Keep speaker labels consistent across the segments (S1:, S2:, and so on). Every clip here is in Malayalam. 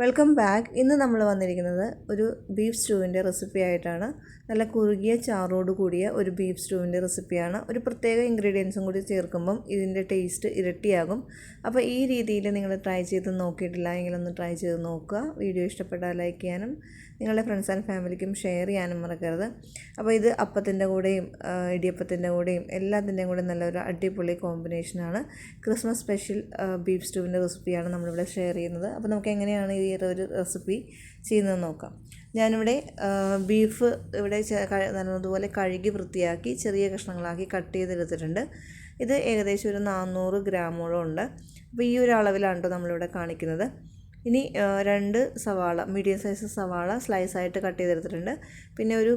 S1: Welcome back. ഇന്ന് നമ്മൾ വന്നിരിക്കുന്നത് ഒരു ബീഫ് സ്റ്റൂവിൻ്റെ റെസിപ്പി ആയിട്ടാണ്. നല്ല കുറുകിയ ചാറോട് കൂടിയ ഒരു ബീഫ് സ്റ്റൂവിൻ്റെ റെസിപ്പിയാണ്. ഒരു പ്രത്യേക ഇൻഗ്രീഡിയൻസും കൂടി ചേർക്കുമ്പം ഇതിൻ്റെ ടേസ്റ്റ് ഇരട്ടിയാകും. അപ്പോൾ ഈ രീതിയിൽ നിങ്ങൾ ട്രൈ ചെയ്ത് നോക്കിയിട്ടില്ല എങ്കിലൊന്ന് ട്രൈ ചെയ്ത് നോക്കുക. വീഡിയോ ഇഷ്ടപ്പെട്ടാൽ ലൈക്ക് ചെയ്യാനും നിങ്ങളുടെ ഫ്രണ്ട്സ് ആൻഡ് ഫാമിലിക്കും ഷെയർ ചെയ്യാനും മറക്കരുത്. അപ്പോൾ ഇത് അപ്പത്തിൻ്റെ കൂടെയും ഇടിയപ്പത്തിൻ്റെ കൂടെയും എല്ലാത്തിൻ്റെയും കൂടെ നല്ലൊരു അടിപൊളി കോമ്പിനേഷനാണ്. ക്രിസ്മസ് സ്പെഷ്യൽ ബീഫ് സ്റ്റൂവിൻ്റെ റെസിപ്പിയാണ് നമ്മളിവിടെ ഷെയർ ചെയ്യുന്നത്. അപ്പോൾ നമുക്ക് എങ്ങനെയാണ് ഈ ഒരു റെസിപ്പി ചെയ്യുന്നത് നോക്കാം. ഞാനിവിടെ ബീഫ് ഇവിടെ നല്ലതുപോലെ കഴുകി വൃത്തിയാക്കി ചെറിയ കഷ്ണങ്ങളാക്കി കട്ട് ചെയ്തെടുത്തിട്ടുണ്ട്. ഇത് ഏകദേശം ഒരു 400 ഗ്രാമോളം ഉണ്ട്. അപ്പോൾ ഈ ഒരു അളവിലാണ് കേട്ടോ നമ്മളിവിടെ കാണിക്കുന്നത്. ഇനി 2 സവാള, മീഡിയം സൈസ് സവാള സ്ലൈസായിട്ട് കട്ട് ചെയ്തെടുത്തിട്ടുണ്ട്. പിന്നെ ഒരു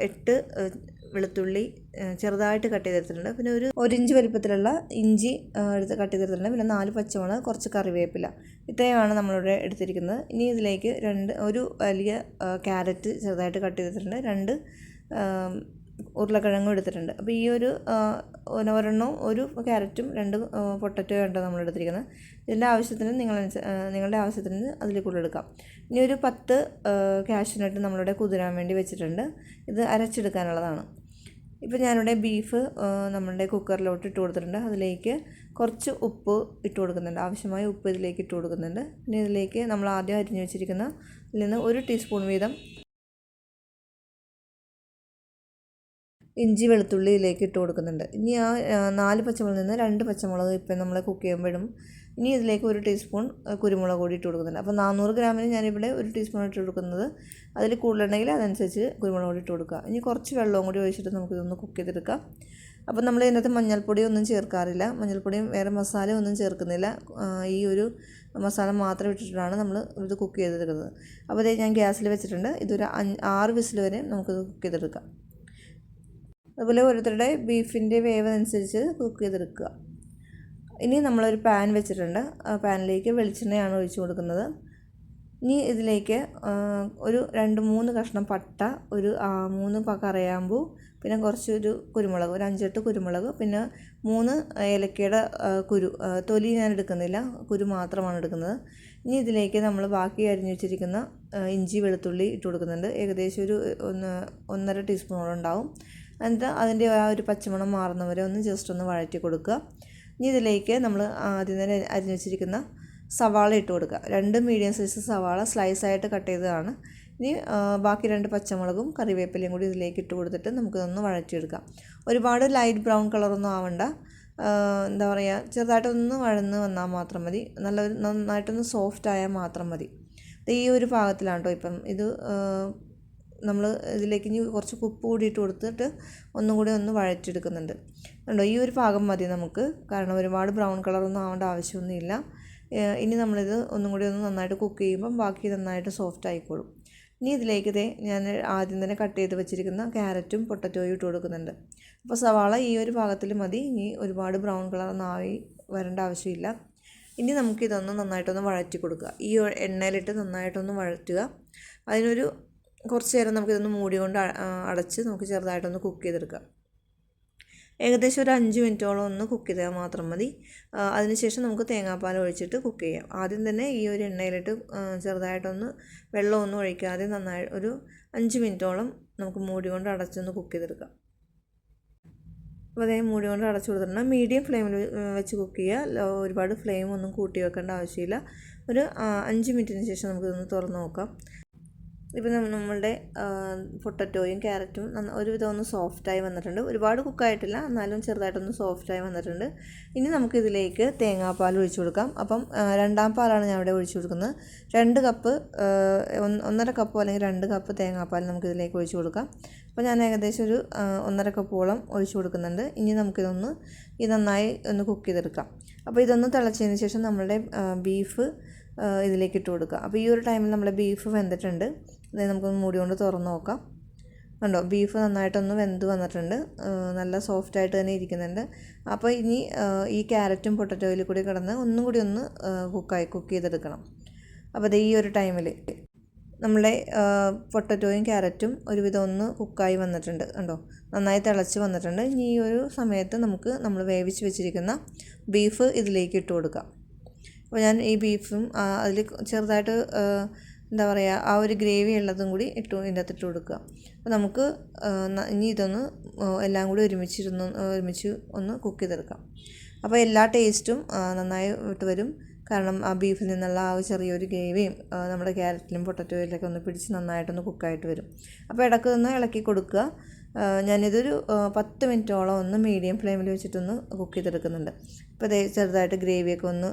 S1: 8 വെളുത്തുള്ളി ചെറുതായിട്ട് കട്ട് ചെയ്തെടുത്തിട്ടുണ്ട്. പിന്നെ ഒരു 1 ഇഞ്ച് വലിപ്പത്തിലുള്ള ഇഞ്ചി എടുത്ത് കട്ട് ചെയ്തെടുത്തിട്ടുണ്ട്. പിന്നെ 4 പച്ചമുളക്, കുറച്ച് കറിവേപ്പില, ഇത്രയുമാണ് നമ്മളിവിടെ എടുത്തിരിക്കുന്നത്. ഇനി ഇതിലേക്ക് ഒരു വലിയ ക്യാരറ്റ് ചെറുതായിട്ട് കട്ട് ചെയ്തിട്ടുണ്ട്. 2 ഉരുളക്കിഴങ്ങും എടുത്തിട്ടുണ്ട്. അപ്പോൾ ഈ ഒരു ഒരെണ്ണവും ഒരു ക്യാരറ്റും 2 പൊട്ടറ്റോയും ആണ് നമ്മൾ എടുത്തിരിക്കുന്നത്. ഇതിൻ്റെ ആവശ്യത്തിന് നിങ്ങളുടെ ആവശ്യത്തിന് അതിൽ കൂടുതൽ എടുക്കാം. ഇനി ഒരു 10 കാഷ്യൂനട്ട് നമ്മളിവിടെ കുതിരാൻ വേണ്ടി വെച്ചിട്ടുണ്ട്. ഇത് അരച്ചെടുക്കാനുള്ളതാണ്. ഇപ്പോൾ ഞാനിവിടെ ബീഫ് നമ്മളുടെ കുക്കറിലോട്ട് ഇട്ട് കൊടുത്തിട്ടുണ്ട്. അതിലേക്ക് കുറച്ച് ഉപ്പ് ഇട്ട് കൊടുക്കുന്നുണ്ട്. ആവശ്യമായ ഉപ്പ് ഇതിലേക്ക് ഇട്ട് കൊടുക്കുന്നുണ്ട്. പിന്നെ ഇതിലേക്ക് നമ്മൾ ആദ്യം അരിഞ്ഞു വെച്ചിരിക്കുന്ന ഇതിൽ നിന്ന് 1 ടീസ്പൂൺ വീതം ഇഞ്ചി വെളുത്തുള്ളിയിലേക്ക് ഇട്ട് കൊടുക്കുന്നുണ്ട്. ഇനി ആ 4 പച്ചമുളകിൽ നിന്ന് 2 പച്ചമുളക് ഇപ്പം നമ്മൾ കുക്ക് ചെയ്യുമ്പോഴും ഇനി ഇതിലേക്ക് 1 ടീസ്പൂൺ കുരുമുളക് കൂടി ഇട്ട് കൊടുക്കുന്നുണ്ട്. അപ്പോൾ 400 ഗ്രാമിന് ഞാനിവിടെ 1 ടീസ്പൂൺ ഇട്ട് കൊടുക്കുന്നത്. അതിൽ കൂടുതലുണ്ടെങ്കിൽ അതനുസരിച്ച് കുരുമുളക് കൂടി ഇട്ട് കൊടുക്കുക. ഇനി കുറച്ച് വെള്ളവും കൂടി ഒഴിച്ചിട്ട് നമുക്കിതൊന്ന് കുക്ക് ചെയ്തെടുക്കാം. അപ്പോൾ നമ്മൾ ഇതിനകത്ത് മഞ്ഞൾപ്പൊടി ഒന്നും ചേർക്കാറില്ല. മഞ്ഞൾപ്പൊടിയും വേറെ മസാല ഒന്നും ചേർക്കുന്നില്ല. ഈ ഒരു മസാല മാത്രം ഇട്ടിട്ടാണ് നമ്മൾ ഇത് കുക്ക് ചെയ്തെടുക്കുന്നത്. അപ്പോൾ ഇത് ഞാൻ ഗ്യാസിൽ വെച്ചിട്ടുണ്ട്. ഇതൊരു 6 വിസിൽ വരെ നമുക്കിത് കുക്ക് ചെയ്തെടുക്കാം. അതുപോലെ ഓരോരുത്തരുടെ ബീഫിൻ്റെ വേവ് അനുസരിച്ച് കുക്ക് ചെയ്തെടുക്കുക. ഇനി നമ്മളൊരു പാൻ വെച്ചിട്ടുണ്ട്. ആ പാനിലേക്ക് വെളിച്ചെണ്ണയാണ് ഒഴിച്ച് കൊടുക്കുന്നത്. ഇനി ഇതിലേക്ക് ഒരു 2-3 കഷ്ണം പട്ട, ഒരു 3 കറിയാമ്പൂ, പിന്നെ കുറച്ചൊരു കുരുമുളക്, ഒരു 5-8 കുരുമുളക്, പിന്നെ 3 ഏലക്കയുടെ തൊലി ഞാൻ എടുക്കുന്നില്ല, കുരു മാത്രമാണ് എടുക്കുന്നത്. ഇനി ഇതിലേക്ക് നമ്മൾ ബാക്കി അരിഞ്ഞു വെച്ചിരിക്കുന്ന ഇഞ്ചി വെളുത്തുള്ളി ഇട്ട് കൊടുക്കുന്നുണ്ട്. ഏകദേശം ഒരു 1.5 ടീസ്പൂണോളം ഉണ്ടാവും. എന്നിട്ട് അതിൻ്റെ ആ ഒരു പച്ചമണം മാറുന്നവരെ ഒന്ന് ജസ്റ്റ് ഒന്ന് വഴറ്റി കൊടുക്കുക. ഇനി ഇതിലേക്ക് നമ്മൾ ആദ്യം തന്നെ അരിഞ്ഞു വെച്ചിരിക്കുന്ന സവാള ഇട്ട് കൊടുക്കുക. 2 മീഡിയം സൈസ് സവാള സ്ലൈസായിട്ട് കട്ട് ചെയ്തതാണ്. ഇനി ബാക്കി 2 പച്ചമുളകും കറിവേപ്പിലയും കൂടി ഇതിലേക്ക് ഇട്ട് കൊടുത്തിട്ട് നമുക്കിതൊന്ന് വഴറ്റിയെടുക്കാം. ഒരുപാട് ലൈറ്റ് ബ്രൗൺ കളറൊന്നും ആവണ്ട. എന്താ പറയുക, ചെറുതായിട്ടൊന്ന് വഴന്ന് വന്നാൽ മാത്രം മതി. നന്നായിട്ടൊന്ന് സോഫ്റ്റ് ആയാൽ മാത്രം മതി. ഈ ഒരു പാകത്തിലാണ് കേട്ടോ. ഇപ്പം ഇത് നമ്മൾ ഇതിലേക്ക് ഇനി കുറച്ച് ഉപ്പ് കൂടി ഇട്ട് കൊടുത്തിട്ട് ഒന്നും കൂടി ഒന്ന് വഴറ്റിയെടുക്കുന്നുണ്ട്. കണ്ടോ, ഈ ഒരു പാകം മതി നമുക്ക്. കാരണം ഒരുപാട് ബ്രൗൺ കളറൊന്നും ആവേണ്ട ആവശ്യമൊന്നുമില്ല. ഇനി നമ്മളിത് ഒന്നും കൂടി ഒന്ന് നന്നായിട്ട് കുക്ക് ചെയ്യുമ്പം ബാക്കി നന്നായിട്ട് സോഫ്റ്റ് ആയിക്കോളും. ഇനി ഇതിലേക്ക് ഞാൻ ആദ്യം തന്നെ കട്ട് ചെയ്ത് വെച്ചിരിക്കുന്ന ക്യാരറ്റും പൊട്ടറ്റോയും ഇട്ട് കൊടുക്കുന്നുണ്ട്. അപ്പോൾ സവാള ഈ ഒരു പാകത്തിൽ മതി. ഇനി ഒരുപാട് ബ്രൗൺ കളറൊന്നും ആയി വരേണ്ട ആവശ്യമില്ല. ഇനി നമുക്കിതൊന്ന് നന്നായിട്ടൊന്ന് വഴറ്റി കൊടുക്കുക. ഈ എണ്ണയിലിട്ട് നന്നായിട്ടൊന്ന് വഴറ്റുക. അതിനൊരു കുറച്ച് നേരം നമുക്കിതൊന്ന് മൂടി കൊണ്ട് അടച്ച് നമുക്ക് ചെറുതായിട്ടൊന്ന് കുക്ക് ചെയ്തെടുക്കാം. ഏകദേശം ഒരു 5 മിനിറ്റോളം ഒന്ന് കുക്ക് ചെയ്താൽ മാത്രം മതി. അതിനുശേഷം നമുക്ക് തേങ്ങാപ്പാൽ ഒഴിച്ചിട്ട് കുക്ക് ചെയ്യാം. ആദ്യം തന്നെ ഈ ഒരു എണ്ണയിലിട്ട് ചെറുതായിട്ടൊന്ന് വെള്ളമൊന്നും ഒഴിക്കാതെ നന്നായി ഒരു 5 മിനിറ്റോളം നമുക്ക് മൂടി കൊണ്ട് അടച്ചൊന്ന് കുക്ക് ചെയ്തെടുക്കാം. അപ്പോൾ അതേ മൂടി കൊണ്ട് അടച്ചു കൊടുത്തിട്ടുണ്ട്. മീഡിയം ഫ്ലെയിമിൽ വെച്ച് കുക്ക് ചെയ്യുക. ഒരുപാട് ഫ്ലെയിം ഒന്നും കൂട്ടി വെക്കേണ്ട ആവശ്യമില്ല. ഒരു 5 മിനിറ്റിന് ശേഷം നമുക്കിതൊന്ന് തുറന്ന് നോക്കാം. ഇപ്പം നമ്മളുടെ പൊട്ടറ്റോയും ക്യാരറ്റും ഒരുവിധം ഒന്ന് സോഫ്റ്റായി വന്നിട്ടുണ്ട്. ഒരുപാട് കുക്കായിട്ടില്ല, എന്നാലും ചെറുതായിട്ടൊന്ന് സോഫ്റ്റായി വന്നിട്ടുണ്ട്. ഇനി നമുക്കിതിലേക്ക് തേങ്ങാപ്പാൽ ഒഴിച്ചു കൊടുക്കാം. അപ്പം 2ാം പാലാണ് ഞാൻ ഇവിടെ ഒഴിച്ചു കൊടുക്കുന്നത്. 2 കപ്പ് 1.5 കപ്പോ അല്ലെങ്കിൽ 2 കപ്പ് തേങ്ങാപ്പാൽ നമുക്കിതിലേക്ക് ഒഴിച്ചു കൊടുക്കാം. അപ്പോൾ ഞാൻ ഏകദേശം ഒരു 1.5 കപ്പോളം ഒഴിച്ചു കൊടുക്കുന്നുണ്ട്. ഇനി നമുക്കിതൊന്ന് നന്നായി ഒന്ന് കുക്ക് ചെയ്തെടുക്കാം. അപ്പോൾ ഇതൊന്ന് തിളച്ചതിന് ശേഷം നമ്മളുടെ ബീഫ് ഇതിലേക്ക് ഇട്ട് കൊടുക്കുക. അപ്പോൾ ഈ ഒരു ടൈമിൽ നമ്മുടെ ബീഫ് വെന്തിട്ടുണ്ട്. അതായത് നമുക്കൊന്ന് മൂടി കൊണ്ട് തുറന്ന് നോക്കാം. കണ്ടോ, ബീഫ് നന്നായിട്ടൊന്ന് വെന്ത് വന്നിട്ടുണ്ട്. നല്ല സോഫ്റ്റായിട്ട് തന്നെ ഇരിക്കുന്നുണ്ട്. അപ്പോൾ ഇനി ഈ ക്യാരറ്റും പൊട്ടറ്റോയിൽ കൂടി കിടന്ന് ഒന്നും കൂടി ഒന്ന് കുക്ക് ചെയ്തെടുക്കണം. അപ്പോൾ ഈ ഒരു ടൈമിൽ നമ്മളെ പൊട്ടറ്റോയും ക്യാരറ്റും ഒരുവിധം ഒന്ന് കുക്കായി വന്നിട്ടുണ്ട്. കണ്ടോ, നന്നായി തിളച്ച് വന്നിട്ടുണ്ട്. ഇനി ഈ ഒരു സമയത്ത് നമ്മൾ വേവിച്ച് വെച്ചിരിക്കുന്ന ബീഫ് ഇതിലേക്ക് ഇട്ട് കൊടുക്കാം. അപ്പോൾ ഞാൻ ഈ ബീഫും അതിൽ ചെറുതായിട്ട് എന്താ പറയുക ആ ഒരു ഗ്രേവി ഉള്ളതും കൂടി ഇതിൻ്റെ അകത്തിട്ട് കൊടുക്കുക. അപ്പോൾ നമുക്ക് ഇനി ഇതൊന്ന് എല്ലാം കൂടി ഒരുമിച്ച് ഒന്ന് കുക്ക് ചെയ്തെടുക്കാം. അപ്പോൾ എല്ലാ ടേസ്റ്റും നന്നായി ഇട്ട് വരും. കാരണം ആ ബീഫിൽ നിന്നുള്ള ആ ചെറിയൊരു ഗ്രേവിയും നമ്മുടെ ക്യാരറ്റിലും പൊട്ടറ്റോയിലൊക്കെ ഒന്ന് പിടിച്ച് നന്നായിട്ടൊന്ന് കുക്കായിട്ട് വരും. അപ്പോൾ ഇടയ്ക്ക് ഒന്ന് ഇളക്കി കൊടുക്കുക. ഞാനിതൊരു 10 മിനിറ്റോളം ഒന്ന് മീഡിയം ഫ്ലെയിമിൽ വെച്ചിട്ടൊന്ന് കുക്ക് ചെയ്തെടുക്കുന്നുണ്ട്. ഇപ്പോൾ അതേ ചെറുതായിട്ട് ഗ്രേവിയൊക്കെ ഒന്ന്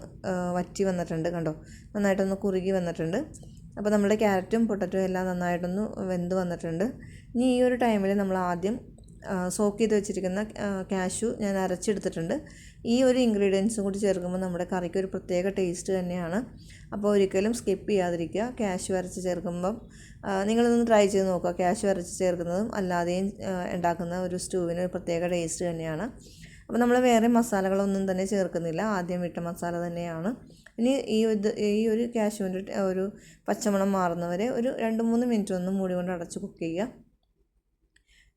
S1: വറ്റി വന്നിട്ടുണ്ട്, കണ്ടോ, നന്നായിട്ടൊന്ന് കുറുകി വന്നിട്ടുണ്ട്. അപ്പോൾ നമ്മുടെ ക്യാരറ്റും പൊട്ടറ്റോ എല്ലാം നന്നായിട്ടൊന്ന് വെന്ത് വന്നിട്ടുണ്ട്. ഇനി ഈ ഒരു ടൈമിൽ നമ്മൾ ആദ്യം സോക്ക് ചെയ്ത് വെച്ചിരിക്കുന്ന കാഷ്യൂ ഞാൻ അരച്ചെടുത്തിട്ടുണ്ട്. ഈ ഒരു ഇൻഗ്രീഡിയൻസും കൂടി ചേർക്കുമ്പോൾ നമ്മുടെ കറിക്ക് ഒരു പ്രത്യേക ടേസ്റ്റ് തന്നെയാണ്. അപ്പോൾ ഒരിക്കലും സ്കിപ്പ് ചെയ്യാതിരിക്കുക. കാഷ്യൂ അരച്ച് ചേർക്കുമ്പം നിങ്ങളിതൊന്ന് ട്രൈ ചെയ്ത് നോക്കുക. കാഷ്യൂ അരച്ച് ചേർക്കുന്നതും അല്ലാതെയും ഉണ്ടാക്കുന്ന ഒരു സ്റ്റൂവിന് ഒരു പ്രത്യേക ടേസ്റ്റ് തന്നെയാണ്. അപ്പോൾ നമ്മൾ വേറെ മസാലകളൊന്നും തന്നെ ചേർക്കുന്നില്ല, ആദ്യം ഇട്ട മസാല തന്നെയാണ്. ഇനി ഈ ഒരു കാഷ്യൂവിൻ്റെ ഒരു പച്ചമണം മാറുന്നവരെ ഒരു 2-3 മിനിറ്റ് ഒന്ന് മൂടി കൊണ്ട് അടച്ച് കുക്ക് ചെയ്യുക.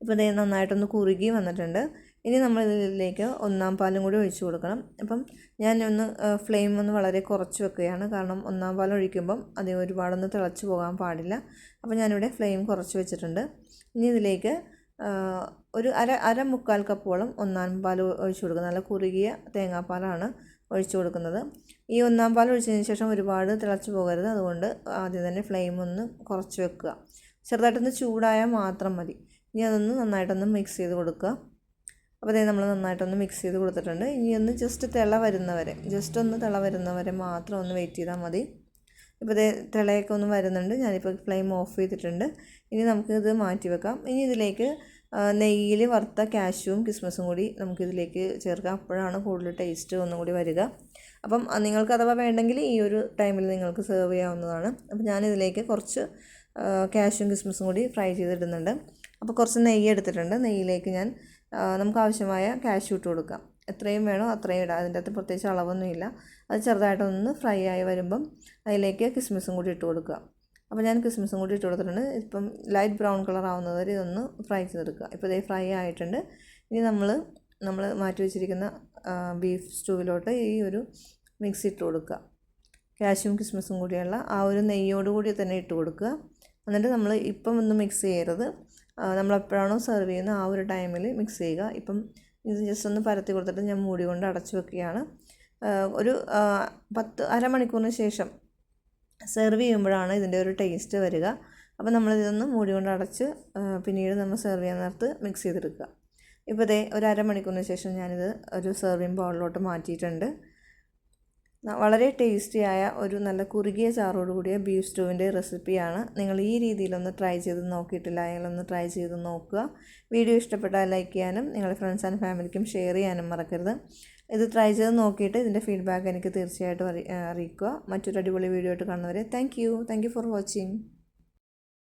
S1: ഇപ്പോൾ ഇത് നന്നായിട്ടൊന്ന് കുറുകി വന്നിട്ടുണ്ട്. ഇനി നമ്മൾ ഇതിലേക്ക് 1-ാം പാലും കൂടി ഒഴിച്ച് കൊടുക്കണം. അപ്പം ഞാനൊന്ന് ഫ്ലെയിം ഒന്ന് വളരെ കുറച്ച് വെക്കുകയാണ്, കാരണം 1-ാം പാൽ ഒഴിക്കുമ്പം അത് ഒരുപാടൊന്ന് തിളച്ച് പോകാൻ പാടില്ല. അപ്പോൾ ഞാനിവിടെ ഫ്ലെയിം കുറച്ച് വെച്ചിട്ടുണ്ട്. ഇനി ഇതിലേക്ക് ഒരു മുക്കാൽ കപ്പോളം 1-ാം പാൽ ഒഴിച്ച് കൊടുക്കുക. നല്ല കുറുകിയ തേങ്ങാപ്പാലാണ് ഒഴിച്ച് കൊടുക്കുന്നത്. ഈ 1-ാം പാൽ ഒഴിച്ചതിന് ശേഷം ഒരുപാട് തിളച്ച് പോകരുത്, അതുകൊണ്ട് ആദ്യം തന്നെ ഫ്ലെയിം ഒന്ന് കുറച്ച് വെക്കുക. ചെറുതായിട്ടൊന്ന് ചൂടായാൽ മാത്രം മതി. ഇനി അതൊന്ന് നന്നായിട്ടൊന്ന് മിക്സ് ചെയ്ത് കൊടുക്കുക. അപ്പോൾ അതേ നമ്മൾ നന്നായിട്ടൊന്ന് മിക്സ് ചെയ്ത് കൊടുത്തിട്ടുണ്ട്. ഇനി ഒന്ന് ജസ്റ്റ് ഒന്ന് തിള വരുന്നവരെ മാത്രം ഒന്ന് വെയിറ്റ് ചെയ്താൽ മതി. ഇപ്പോൾ ഇതേ തിളയൊക്കെ ഒന്ന് വരുന്നുണ്ട്. ഞാനിപ്പോൾ ഫ്ലെയിം ഓഫ് ചെയ്തിട്ടുണ്ട്. ഇനി നമുക്കിത് മാറ്റി വെക്കാം. ഇനി ഇതിലേക്ക് നെയ്യിൽ വറുത്ത കാഷ്യൂവും കിസ്മസും കൂടി നമുക്കിതിലേക്ക് ചേർക്കാം. അപ്പോഴാണ് കൂടുതൽ ടേസ്റ്റ് ഒന്നും കൂടി വരിക. അപ്പം നിങ്ങൾക്ക് അഥവാ വേണ്ടെങ്കിൽ ഈ ഒരു ടൈമിൽ നിങ്ങൾക്ക് സെർവ് ചെയ്യാവുന്നതാണ്. അപ്പോൾ ഞാനിതിലേക്ക് കുറച്ച് കാഷ്യൂവും കിസ്മസും കൂടി ഫ്രൈ ചെയ്തിടുന്നുണ്ട്. അപ്പോൾ കുറച്ച് നെയ്യ് എടുത്തിട്ടുണ്ട്. നെയ്യിലേക്ക് ഞാൻ നമുക്ക് ആവശ്യമായ കാഷ്യൂ ഇട്ട് കൊടുക്കാം. എത്രയും വേണോ അത്രയും ഇടാം. അതിൻ്റെ അകത്ത് പ്രത്യേകിച്ച് അളവൊന്നുമില്ല. അത് ചെറുതായിട്ടൊന്ന് ഫ്രൈ ആയി വരുമ്പം അതിലേക്ക് കിസ്മിസും കൂടി ഇട്ട് കൊടുക്കുക. അപ്പോൾ ഞാൻ കിസ്മിസും കൂടി ഇട്ട് കൊടുത്തിട്ടുണ്ട്. ഇപ്പം ലൈറ്റ് ബ്രൗൺ കളർ ആവുന്നത് വരെ ഇതൊന്ന് ഫ്രൈ ചെയ്തെടുക്കുക. ഇപ്പോൾ ഇത് ഫ്രൈ ആയിട്ടുണ്ട്. ഇനി നമ്മൾ മാറ്റി വെച്ചിരിക്കുന്ന ബീഫ് സ്റ്റൂവിലോട്ട് ഈ ഒരു മിക്സ് ഇട്ട് കൊടുക്കുക. കാഷ്യൂം കിസ്മിസും കൂടിയുള്ള ആ ഒരു നെയ്യോട് കൂടി തന്നെ ഇട്ട് കൊടുക്കുക. എന്നിട്ട് നമ്മൾ ഇപ്പം ഒന്ന് മിക്സ് ചെയ്യരുത്. നമ്മളെപ്പോഴാണോ സെർവ് ചെയ്യുന്നത് ആ ഒരു ടൈമിൽ മിക്സ് ചെയ്യുക. ഇപ്പം ഇത് ജസ്റ്റ് ഒന്ന് പരത്തി കൊടുത്തിട്ട് ഞാൻ മൂടി കൊണ്ട് അടച്ചു വെക്കുകയാണ്. ഒരു അരമണിക്കൂറിന് ശേഷം സെർവ് ചെയ്യുമ്പോഴാണ് ഇതിൻ്റെ ഒരു ടേസ്റ്റ് വരിക. അപ്പോൾ നമ്മളിതൊന്ന് മൂടി കൊണ്ട് അടച്ച് പിന്നീട് നമ്മൾ സെർവ് ചെയ്യാൻ നേരത്ത് മിക്സ് ചെയ്തെടുക്കുക. ഇപ്പോൾ ഇതേ ഒരു അരമണിക്കൂറിന് ശേഷം ഞാനിത് ഒരു സെർവിങ് ബൗളിലോട്ട് മാറ്റിയിട്ടുണ്ട്. വളരെ ടേസ്റ്റിയായ ഒരു നല്ല കുറുകിയ ചാറോട് കൂടിയ ബീഫ് സ്റ്റൂവിൻ്റെ റെസിപ്പിയാണ്. നിങ്ങൾ ഈ രീതിയിലൊന്ന് ട്രൈ ചെയ്ത് നോക്കിയിട്ടില്ല എങ്കിൽ ഒന്ന് ട്രൈ ചെയ്ത് നോക്കുക. വീഡിയോ ഇഷ്ടപ്പെട്ടാൽ ലൈക്ക് ചെയ്യാനും നിങ്ങളുടെ ഫ്രണ്ട്സ് ആൻഡ് ഫാമിലിക്കും ഷെയർ ചെയ്യാനും മറക്കരുത്. ഇത് ട്രൈ ചെയ്ത് നോക്കിയിട്ട് ഇതിൻ്റെ ഫീഡ്ബാക്ക് എനിക്ക് തീർച്ചയായിട്ടും അറിയിക്കുക. മറ്റൊരു അടിപൊളി വീഡിയോ ആയിട്ട് കാണുന്നവരെ താങ്ക് യു ഫോർ വാച്ചിങ്.